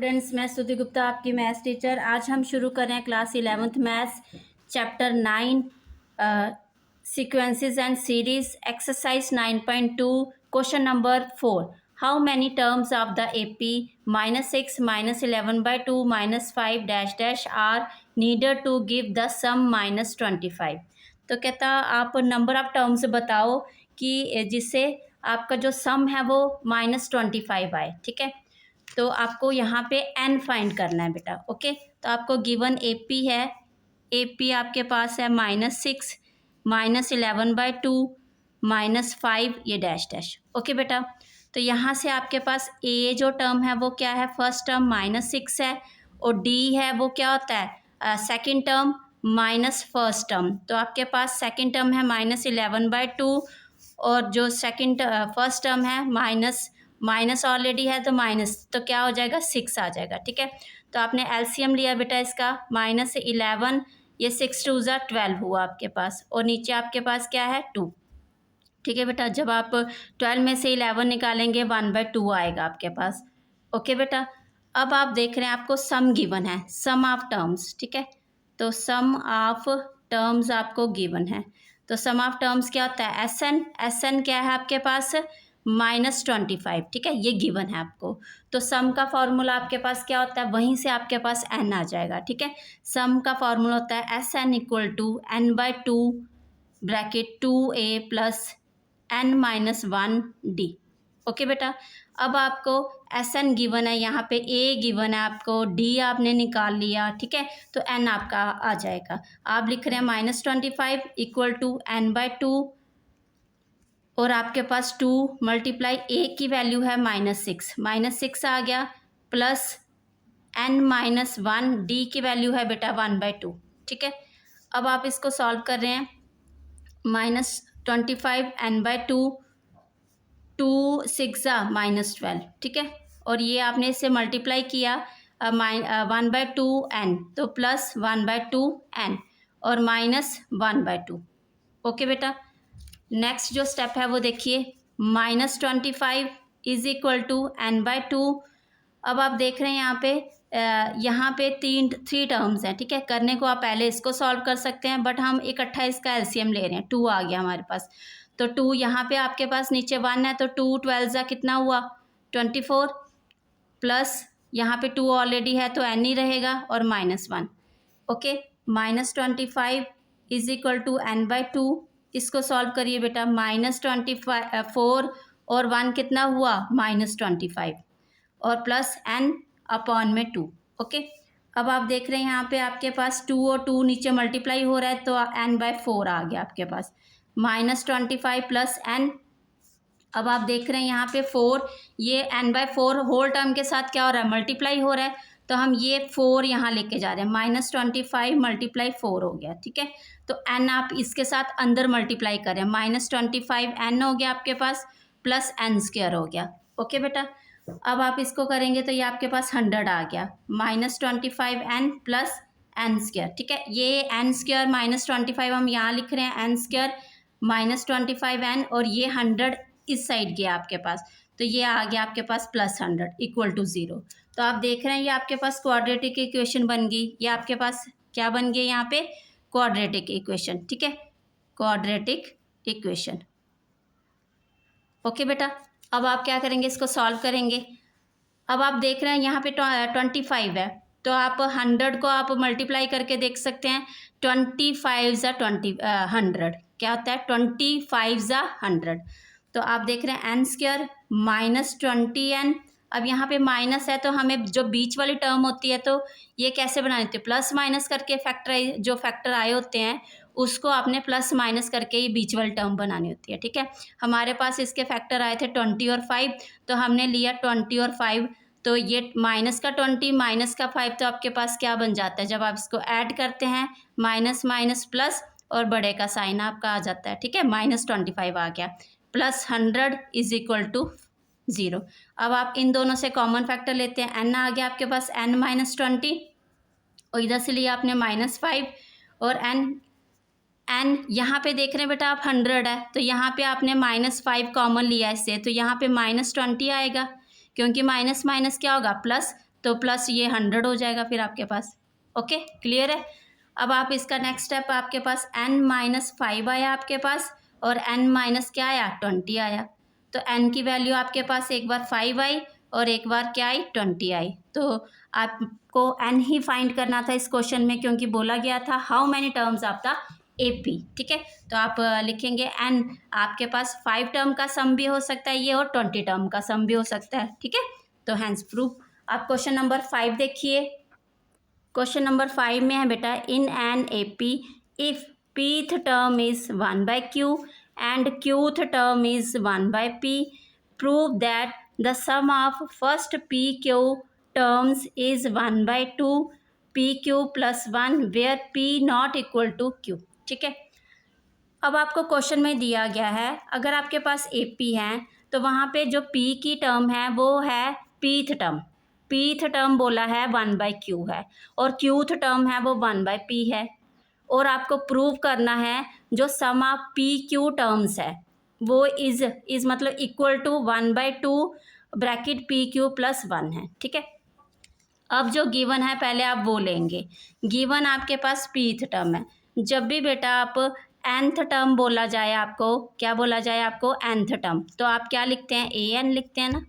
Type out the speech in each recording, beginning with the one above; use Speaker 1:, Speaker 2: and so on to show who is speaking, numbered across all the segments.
Speaker 1: Students, मैं स्तुति गुप्ता आपकी मैथ्स टीचर। आज हम शुरू कर रहे हैं class 11th maths chapter 9 sequences and series exercise 9.2 question number 4। How many terms of the AP -6 -11/2 -5 dash dash are needed to give the sum -25। तो कहता आप नंबर ऑफ टर्म्स बताओ कि जिससे आपका जो सम है वो -25 आए। ठीक है, तो आपको यहाँ पे n फाइंड करना है बेटा। ओके, तो आपको गिवन AP है, AP आपके पास है -6 -11/2 -5 ये डैश डैश। ओके बेटा, तो यहाँ से आपके पास A जो टर्म है वो क्या है, फर्स्ट टर्म -6 है, और D है वो क्या होता है second term minus first term. तो आपके पास सेकेंड टर्म है -11/2 और जो सेकेंड फर्स्ट टर्म है माइनस ऑलरेडी है तो माइनस, तो क्या हो जाएगा 6 आ जाएगा। ठीक है, तो आपने एलसीएम लिया बेटा इसका -11, ये 6 2 ज़ा 12 हुआ आपके पास, और नीचे आपके पास क्या है 2। ठीक है बेटा, जब आप 12 में से 11 निकालेंगे 1/2 आएगा आपके पास। ओके बेटा, अब आप देख रहे हैं आपको सम गिवन है, सम ऑफ टर्म्स। ठीक है, तो सम ऑफ टर्म्स आपको गिवन है, तो सम ऑफ टर्म्स क्या होता है एस एन क्या है आपके पास -25। ठीक है, ये गिवन है आपको, तो सम का फॉर्मूला आपके पास क्या होता है, वहीं से आपके पास n आ जाएगा। ठीक है, सम का फॉर्मूला होता है SN = n/2 bracket 2a + n-1d। Okay बेटा, अब आपको SN गिवन है, यहाँ पे A गिवन है आपको, D आपने निकाल लिया। ठीक है, तो n आपका आ जाएगा। आप लिख रहे हैं -25 = n/2, और आपके पास 2 × A की वैल्यू है -6 आ गया, प्लस n-1 D की वैल्यू है बेटा 1/2। ठीक है, अब आप इसको सॉल्व कर रहे हैं, -25 n/2, 2 6 -12। ठीक है, और ये आपने इससे मल्टीप्लाई किया 1/2 n, तो प्लस 1/2 n और -1/2। ओके बेटा, नेक्स्ट जो स्टेप है वो देखिए, -25 = n/2। अब आप देख रहे हैं यहाँ पे 3 टर्म्स हैं। ठीक है, करने को आप पहले इसको सॉल्व कर सकते हैं, बट हम इकट्ठा इसका एलसीएम ले रहे हैं। 2 आ गया हमारे पास, तो 2 यहाँ पे आपके पास नीचे 1 है, तो 2 12 ज़ा कितना हुआ 24, प्लस यहाँ पे 2 ऑलरेडी है तो n ही रहेगा, और -1। ओके, -25 = n/2, इसको सॉल्व करिए बेटा, -24 और 1 कितना हुआ -25, और प्लस n/2। ओके, अब आप देख रहे हैं यहाँ पे आपके पास 2 और 2 नीचे मल्टीप्लाई हो रहा है, तो n/4 आ गया आपके पास, -25 प्लस n। अब आप देख रहे हैं यहाँ पे 4, ये n/4 होल टर्म के साथ क्या हो रहा है, मल्टीप्लाई हो रहा है, तो हम ये 4 यहाँ लेके जा रहे हैं, -25 × 4 हो गया। ठीक है, तो n आप इसके साथ अंदर मल्टीप्लाई करें, -25 n हो गया आपके पास, प्लस n² हो गया। ओके बेटा, अब आप इसको करेंगे तो ये आपके पास 100 आ गया, -25 n प्लस n²। ठीक है, ये n² -25 हम यहाँ लिख रहे हैं, n² -25 n, और ये 100 इस साइड गया आपके पास, तो ये आ गया आपके पास +100 = 0। तो आप देख रहे हैं ये आपके पास क्वाड्रेटिक इक्वेशन बन गई, ये आपके पास क्या बन गई यहाँ पे, क्वाड्रेटिक इक्वेशन। ठीक है, क्वाड्रेटिक इक्वेशन। ओके बेटा, अब आप क्या करेंगे, इसको सॉल्व करेंगे। अब आप देख रहे हैं यहाँ पे 25 है, तो आप 100 को आप मल्टीप्लाई करके देख सकते हैं, 25 ज़ा 100 क्या होता है, 25 ज़ा 100। तो आप देख रहे हैं n² -20n। अब यहाँ पे माइनस है, तो हमें जो बीच वाली टर्म होती है तो ये कैसे बनानी होती है, प्लस माइनस करके जो फैक्टर आए होते हैं उसको आपने प्लस माइनस करके ही बीच वाली टर्म बनानी होती है। ठीक है, हमारे पास इसके फैक्टर आए थे 20 और 5, तो हमने लिया 20 और 5, तो ये माइनस का 20 माइनस का 5, तो आपके पास क्या बन जाता है, जब आप इसको ऐड करते हैं माइनस माइनस प्लस, और बड़े का साइन आपका आ जाता है। ठीक है, -25 आ गया, प्लस 100 = 0। अब आप इन दोनों से कॉमन फैक्टर लेते हैं, n आ गया आपके पास n-20, और इधर से लिया आपने -5, और n यहाँ पे देख रहे हैं बेटा आप 100 है, तो यहाँ पे आपने -5 कॉमन लिया इससे, तो यहाँ पे -20 आएगा, क्योंकि माइनस माइनस क्या होगा प्लस, तो प्लस ये 100 हो जाएगा फिर आपके पास। ओके, क्लियर है। अब आप इसका नेक्स्ट स्टेप आपके पास n-5 आया आपके पास, और n- क्या आया 20 आया। तो n की वैल्यू आपके पास एक बार 5 आई और एक बार क्या आई 20 आई। तो आपको n ही फाइंड करना था इस क्वेश्चन में, क्योंकि बोला गया था how many terms of the AP। ठीक है, तो आप लिखेंगे n, आपके पास 5 टर्म का सम भी हो सकता है ये, और 20 टर्म का सम भी हो सकता है। ठीक है, तो हैंस प्रूफ। आप क्वेश्चन नंबर 5 देखिए। क्वेश्चन नंबर 5 में है बेटा, in an AP if pth term is 1/q and qth term is 1/p, prove that the sum of first PQ terms is 1/2 PQ plus 1 where P not equal to Q। ठीक है, अब आपको question में दिया गया है, अगर आपके पास AP है तो वहाँ पे जो P की टर्म है वो है pth टर्म। pth टर्म बोला है 1/q है, और qth टर्म है वो 1/p है, और आपको प्रूव करना है जो सम ऑफ PQ टर्म्स है वो इज मतलब equal to 1/2 bracket PQ plus 1 है। ठीक है, अब जो गिवन है पहले आप वो लेंगे। गिवन आपके पास pth टर्म है। जब भी बेटा आप nth टर्म बोला जाए, आपको क्या बोला जाए, आपको nth टर्म, तो आप क्या लिखते हैं, an लिखते हैं ना।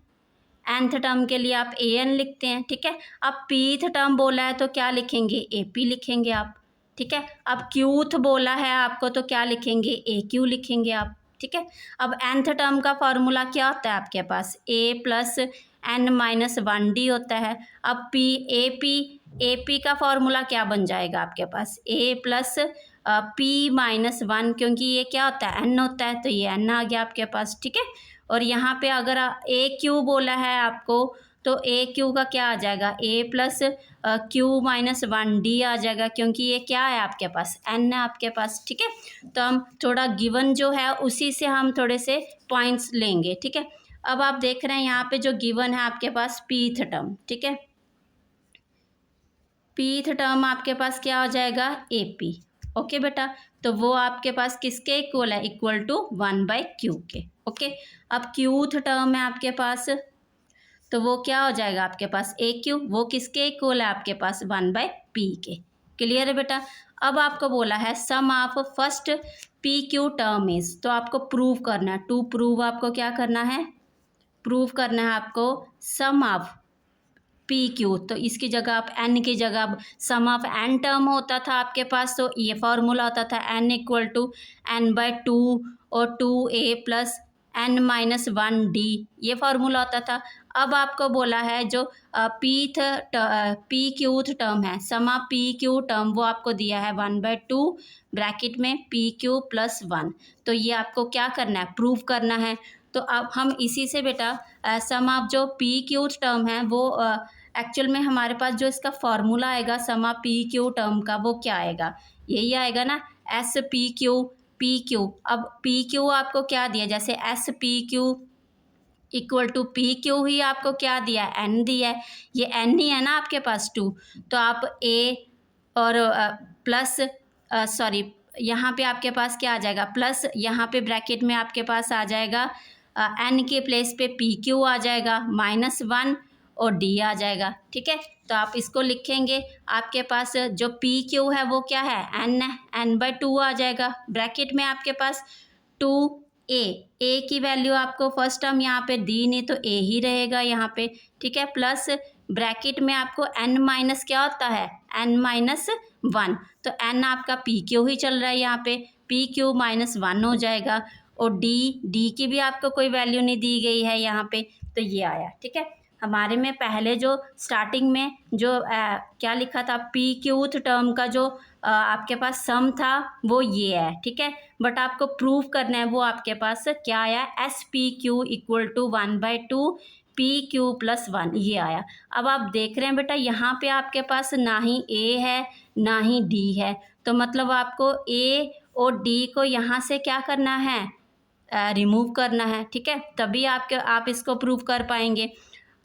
Speaker 1: nth टर्म के लिए आप an लिखते हैं। ठीक है, अब pth टर्म बोला है तो क्या लिखेंगे, AP लिखेंगे आप। ठीक है, अब qth बोला है आपको तो क्या लिखेंगे, AQ लिखेंगे आप। ठीक है, अब nth टर्म का फॉर्मूला क्या होता है आपके पास, a प्लस n-1d होता है। अब AP का फॉर्मूला क्या बन जाएगा आपके पास, a प्लस P-1, क्योंकि ये क्या होता है, n होता है, तो ये n आ गया आपके पास। ठीक है, और यहाँ पे अगर AQ बोला है आपको तो AQ का क्या आ जाएगा, a प्लस Q-1d आ जाएगा, क्योंकि ये क्या है आपके पास, n है आपके पास। ठीक है, तो हम थोड़ा गिवन जो है उसी से हम थोड़े से पॉइंट्स लेंगे। ठीक है, अब आप देख रहे हैं यहाँ पे जो गिवन है आपके पास pth टर्म। ठीक है, pth टर्म आपके पास क्या हो जाएगा, AP। ओके बेटा, तो वो आपके पास किसके इक्वल है, इक्वल टू 1/q के। ओके, अब qth टर्म है आपके पास, तो वो क्या हो जाएगा आपके पास, AQ, वो किसके इक्वल है आपके पास, 1/p के। क्लियर है बेटा। अब आपको बोला है sum of first PQ term is, तो आपको प्रूव करना है। टू प्रूव आपको क्या करना है, प्रूव करना है आपको सम ऑफ PQ, तो इसकी जगह आप n की जगह सम ऑफ n टर्म होता था आपके पास, तो ये फॉर्मूला होता था n इक्वल टू n/2 और 2a प्लस n-1d, ये फॉर्मूला होता था। अब आपको बोला है जो PQth टर्म है, सम ऑफ PQ टर्म, वो आपको दिया है 1/2 ब्रैकेट में PQ प्लस 1, तो ये आपको क्या करना है, प्रूव करना है। तो अब हम इसी से बेटा सम ऑफ जो PQth टर्म है वो एक्चुअल में हमारे पास जो इसका फॉर्मूला आएगा सम ऑफ PQ टर्म का, वो क्या आएगा, यही आएगा ना, SPQ। अब PQ आपको क्या दिया, जैसे SPQ इक्वल टू PQ ही आपको क्या दिया है, n दिया है, ये n ही है ना आपके पास 2, तो आप a और प्लस सॉरी यहाँ पे आपके पास क्या आ जाएगा, प्लस यहाँ पे ब्रैकेट में आपके पास आ जाएगा n के प्लेस पे PQ आ जाएगा, -1 और d आ जाएगा। ठीक है, तो आप इसको लिखेंगे, आपके पास जो PQ है वो क्या है, n है, n/2 आ जाएगा, ब्रैकेट में आपके पास 2a की वैल्यू आपको फर्स्ट टर्म यहाँ पे दी नहीं तो a ही रहेगा यहाँ पे। ठीक है, प्लस ब्रैकेट में आपको n- क्या होता है, n-1, तो n आपका PQ ही चल रहा है यहाँ पे, PQ -1 हो जाएगा, और d की भी आपको कोई वैल्यू नहीं दी गई है यहाँ पे, तो ये आया। ठीक है, हमारे में पहले जो स्टार्टिंग में जो क्या लिखा था, PQth टर्म का जो आपके पास सम था वो ये है। ठीक है, बट आपको प्रूव करना है, वो आपके पास क्या आया, SPQ equal to 1/2 PQ plus 1, ये आया। अब आप देख रहे हैं बेटा यहाँ पे आपके पास ना ही A है ना ही D है, तो मतलब आपको A और D को यहाँ से क्या करना है, रिमूव करना है। ठीक है, तभी आप इसको प्रूव कर पाएंगे।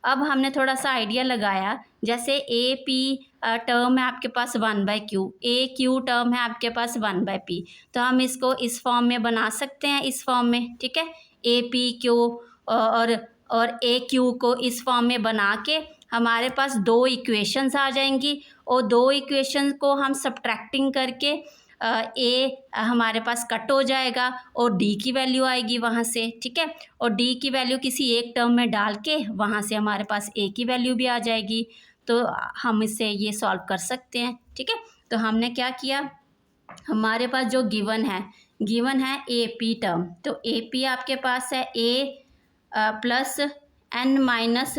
Speaker 1: अब हमने थोड़ा सा आइडिया लगाया, जैसे AP टर्म है आपके पास 1/q, AQ टर्म है आपके पास 1/p, तो हम इसको इस फॉर्म में बना सकते हैं, इस फॉर्म में। ठीक है, APQ और AQ को इस फॉर्म में बना के हमारे पास दो इक्वेशंस आ जाएंगी और दो इक्वेशन को हम सब्ट्रैक्टिंग करके ए हमारे पास कट हो जाएगा और डी की वैल्यू आएगी वहाँ से, ठीक है। और डी की वैल्यू किसी एक टर्म में डाल के वहाँ से हमारे पास ए की वैल्यू भी आ जाएगी। तो हम इससे ये सॉल्व कर सकते हैं, ठीक है। तो हमने क्या किया, हमारे पास जो गिवन है ए पी टर्म, तो ए पी आपके पास है ए प्लस एन माइनस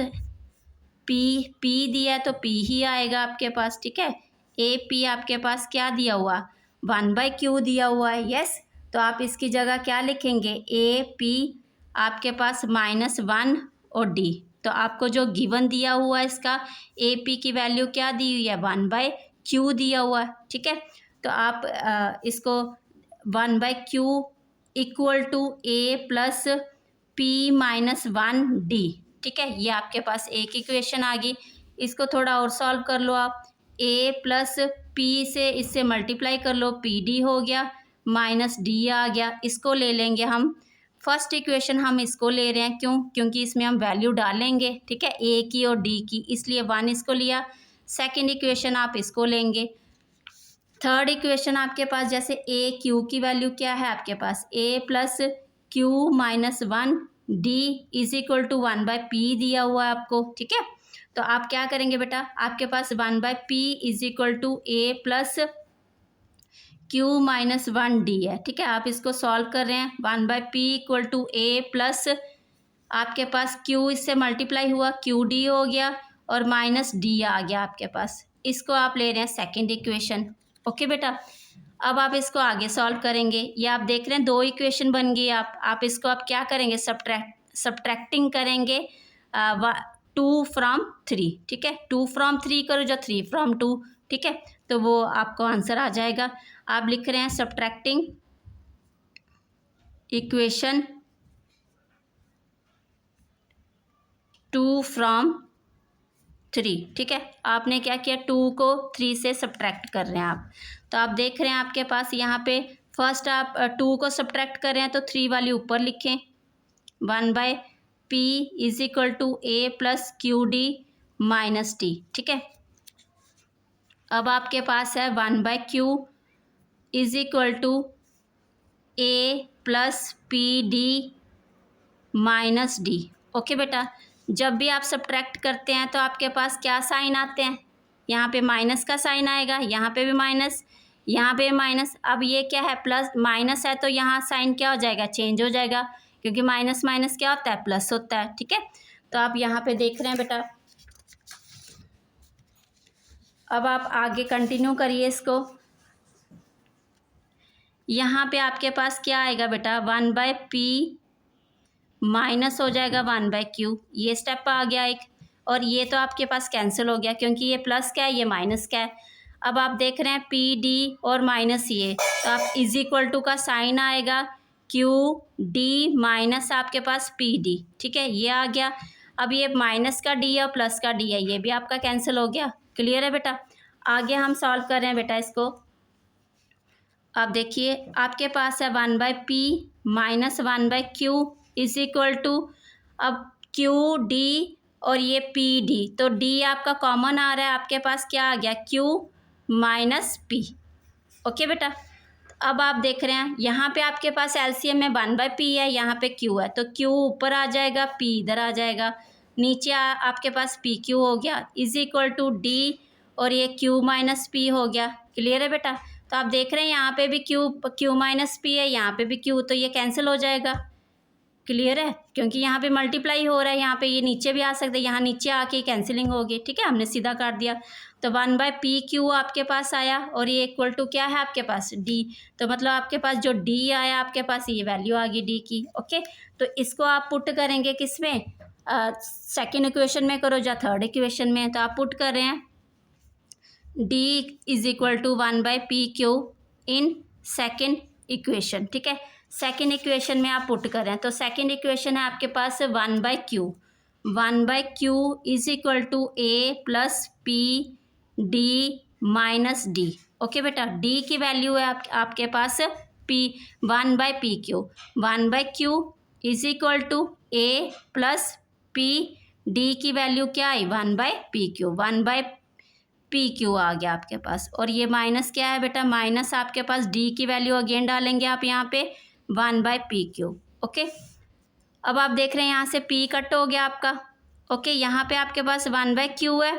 Speaker 1: पी दिया है तो पी ही आएगा आपके पास, ठीक है। ए पी आपके पास क्या दिया हुआ, 1/q दिया हुआ है, यस। तो आप इसकी जगह क्या लिखेंगे, ए पी आपके पास -1 और डी। तो आपको जो गिवन दिया हुआ है इसका ए पी की वैल्यू क्या दी हुई है, 1/q दिया हुआ है, ठीक है। तो आप इसको 1/q equal to a plus p -1d, ठीक है। ये आपके पास एक इक्वेशन आ गई। इसको थोड़ा और सॉल्व कर लो आप, ए प्लस पी से इससे मल्टीप्लाई कर लो, पी डी हो गया -d आ गया। इसको ले लेंगे हम, फर्स्ट इक्वेशन हम इसको ले रहे हैं, क्योंकि इसमें हम वैल्यू डालेंगे, ठीक है, ए की और डी की, इसलिए 1 इसको लिया। सेकंड इक्वेशन आप इसको लेंगे। थर्ड इक्वेशन आपके पास जैसे ए क्यू की वैल्यू क्या है आपके पास, a plus q -1d is equal to 1/p दिया हुआ है आपको, ठीक है। तो आप क्या करेंगे बेटा, आपके पास 1/p is equal to a plus q -1d है, ठीक है। आप इसको सॉल्व कर रहे हैं, 1/p equal to a plus आपके पास q इससे मल्टीप्लाई हुआ qd हो गया और -d आ गया आपके पास। इसको आप ले रहे हैं सेकेंड इक्वेशन, ओके बेटा। अब आप इसको आगे सॉल्व करेंगे, ये आप देख रहे हैं दो इक्वेशन बन गई। आप इसको आप क्या करेंगे, सब्ट्रैक्टिंग करेंगे 2 from 3, ठीक है। 2 from 3 करो जो 3 from 2, ठीक है। तो वो आपको आंसर आ जाएगा। आप लिख रहे हैं सब्ट्रैक्टिंग इक्वेशन 2 from 3, ठीक है। आपने क्या किया, 2 को 3 से सब्ट्रैक्ट कर रहे हैं आप। तो आप देख रहे हैं आपके पास यहाँ पे फर्स्ट आप 2 को सब्ट्रैक्ट कर रहे हैं तो 3 वाली ऊपर लिखें, 1/p is equal to a plus qd -d, ठीक है। अब आपके पास है 1/q is equal to a plus p d -d, okay बेटा। जब भी आप सब्ट्रैक्ट करते हैं तो आपके पास क्या साइन आते हैं, यहाँ पे माइनस का साइन आएगा, यहाँ पे भी माइनस, यहाँ पे माइनस। अब ये क्या है, प्लस माइनस है तो यहाँ साइन क्या हो जाएगा, चेंज हो जाएगा, क्योंकि माइनस माइनस क्या होता है, प्लस होता है, ठीक है। तो आप यहाँ पे देख रहे हैं बेटा। अब आप आगे कंटिन्यू करिए इसको। यहाँ पे आपके पास क्या आएगा बेटा, 1/p माइनस हो जाएगा 1/q, ये स्टेप आ गया एक। और ये तो आपके पास कैंसिल हो गया क्योंकि ये प्लस क्या है, ये माइनस क्या है। अब आप देख रहे हैं पी डी और माइनस ये, तो आप इज इक्वल टू का साइन आएगा क्यू डी माइनस आपके पास पी डी, ठीक है, ये आ गया। अब ये माइनस का डी और प्लस का डी है, ये भी आपका कैंसिल हो गया। क्लियर है बेटा। आगे हम सॉल्व कर रहे हैं बेटा इसको। आप देखिए आपके पास है 1/p minus 1/q is equal to, अब क्यू डी और ये पी डी, तो डी आपका कॉमन आ रहा है, आपके पास क्या आ गया, क्यू माइनस पी, ओके बेटा। अब आप देख रहे हैं यहाँ पे आपके पास एलसीएम में 1/p है, यहाँ पे q है, तो q ऊपर आ जाएगा, p इधर आ जाएगा, नीचे आपके पास पी क्यू हो गया इज इक्वल टू डी और ये q माइनस पी हो गया। क्लियर है बेटा। तो आप देख रहे हैं यहाँ पे भी q माइनस पी है, यहाँ पे भी q, तो ये कैंसिल हो जाएगा। क्लियर है, क्योंकि यहाँ पे मल्टीप्लाई हो रहा है, यहाँ पे ये नीचे भी आ सकते हैं, यहाँ नीचे आके कैंसिलिंग होगी, ठीक है, हमने सीधा काट दिया। तो 1/pq आपके पास आया और ये इक्वल टू क्या है आपके पास, d। तो मतलब आपके पास जो d आया आपके पास ये वैल्यू आ गई d की, ओके। तो इसको आप पुट करेंगे किस में, सेकेंड इक्वेशन में करो या थर्ड इक्वेशन में। तो आप पुट कर रहे हैं d is equal to 1/pq in second equation, ठीक है। सेकेंड इक्वेशन में आप पुट कर रहे हैं, तो सेकेंड इक्वेशन है आपके पास 1/q is equal to a plus p d minus d, okay बेटा। d की वैल्यू है आपके पास p 1/pq, 1/q is equal to a plus p d की वैल्यू क्या आई 1/PQ, 1/PQ आ गया आपके पास। और ये माइनस क्या है बेटा, माइनस आपके पास डी की वैल्यू अगेन डालेंगे आप यहाँ पे 1/PQ। ओके, अब आप देख रहे हैं यहाँ से P कट हो गया आपका। ओके, यहाँ पे आपके पास 1/Q है,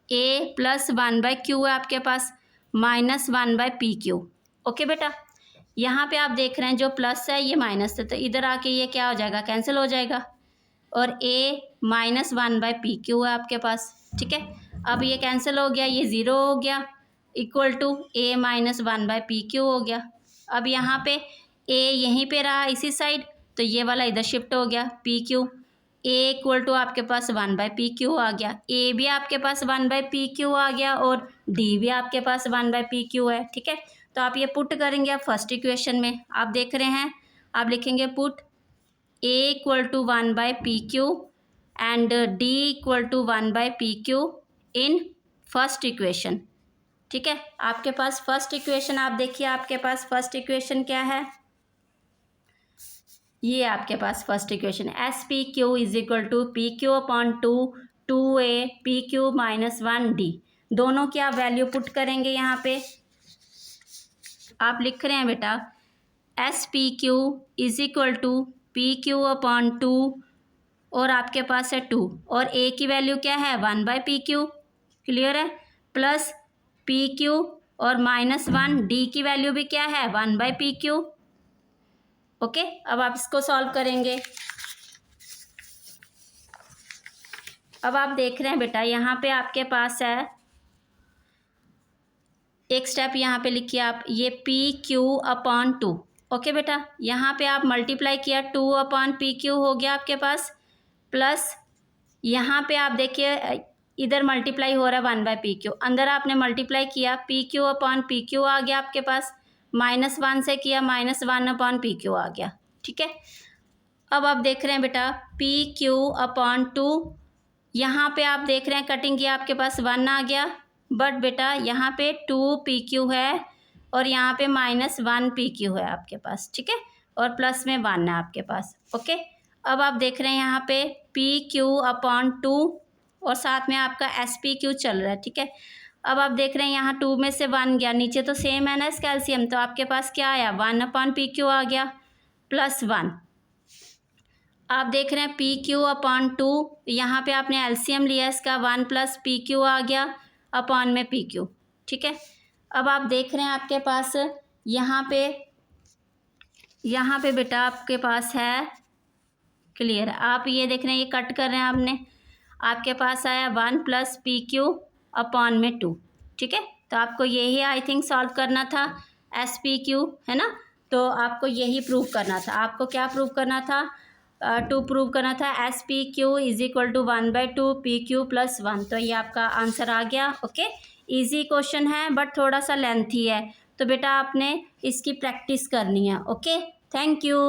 Speaker 1: A प्लस 1/Q है आपके पास, माइनस 1/PQ। ओके बेटा, यहाँ पे आप देख रहे हैं जो प्लस है ये माइनस है, तो इधर आके ये क्या हो जाएगा, कैंसिल हो जाएगा। और A माइनस 1/PQ है आपके पास, ठीक है। अब ये कैंसिल हो गया, ये ज़ीरो हो गया, equal to A minus 1/PQ हो गया। अब यहाँ पे A यहीं पे रहा इसी साइड, तो ये वाला इधर शिफ्ट हो गया PQ। A इक्वल टू आपके पास 1/PQ आ गया, A भी आपके पास 1/PQ आ गया और D भी आपके पास 1/PQ है, ठीक है। तो आप ये पुट करेंगे आप फर्स्ट इक्वेशन में, आप देख रहे हैं, आप लिखेंगे put A equal to 1/PQ and D equal to 1/PQ in first equation, ठीक है। आपके पास फर्स्ट इक्वेशन, आप देखिए आपके पास फर्स्ट इक्वेशन क्या है, ये आपके पास first equation SPQ is equal to PQ upon 2A PQ minus 1D। दोनों की आप वैल्यू पुट करेंगे यहाँ पे, आप लिख रहे हैं बेटा SPQ is equal to PQ upon 2 और आपके पास है 2 और A की वैल्यू क्या है 1/PQ, क्लियर है, प्लस PQ और माइनस 1D की वैल्यू भी क्या है 1/PQ। ओके, अब आप इसको सॉल्व करेंगे। अब आप देख रहे हैं बेटा यहाँ पे आपके पास है एक स्टेप, यहाँ पे लिखिए आप ये PQ अपॉन 2। ओके बेटा, यहाँ पे आप मल्टीप्लाई किया 2/PQ हो गया आपके पास, प्लस यहाँ पे आप देखिए इधर मल्टीप्लाई हो रहा है 1/PQ, अंदर आपने मल्टीप्लाई किया PQ अपॉन PQ आ गया आपके पास, -1 से किया -1/PQ आ गया, ठीक है। अब आप देख रहे हैं बेटा PQ अपॉन 2, यहाँ पे आप देख रहे हैं कटिंग किया आपके पास 1 आ गया, बट बेटा यहाँ पे 2PQ है और यहाँ पे -1PQ है आपके पास, ठीक है, और प्लस में 1 है आपके पास। ओके, अब आप देख रहे हैं यहाँ पे PQ अपॉन 2 और साथ में आपका SPQ चल रहा है, ठीक है। अब आप देख रहे हैं यहाँ 2 में से 1 गया, नीचे तो सेम है ना इस कैल्शियम, तो आपके पास क्या आया 1/PQ आ गया प्लस 1। आप देख रहे हैं PQ अपॉन 2, यहाँ पे आपने एलसीएम लिया इसका 1 + PQ आ गया अपॉन में PQ, ठीक है। अब आप देख रहे हैं आपके पास यहाँ पे बेटा आपके पास है, क्लियर, आप ये देख रहे हैं ये कट कर रहे हैं आपने, आपके पास आया 1 + PQ अपॉन में 2, ठीक है। तो आपको यही आई थिंक सॉल्व करना था, SPQ है ना, तो आपको यही प्रूव करना था। आपको क्या प्रूव करना था, प्रूव करना था SPQ is equal to 1/2 PQ + 1। तो ये आपका आंसर आ गया। ओके, इजी क्वेश्चन है बट थोड़ा सा लेंथी है, तो बेटा आपने इसकी प्रैक्टिस करनी है। Okay, thank you.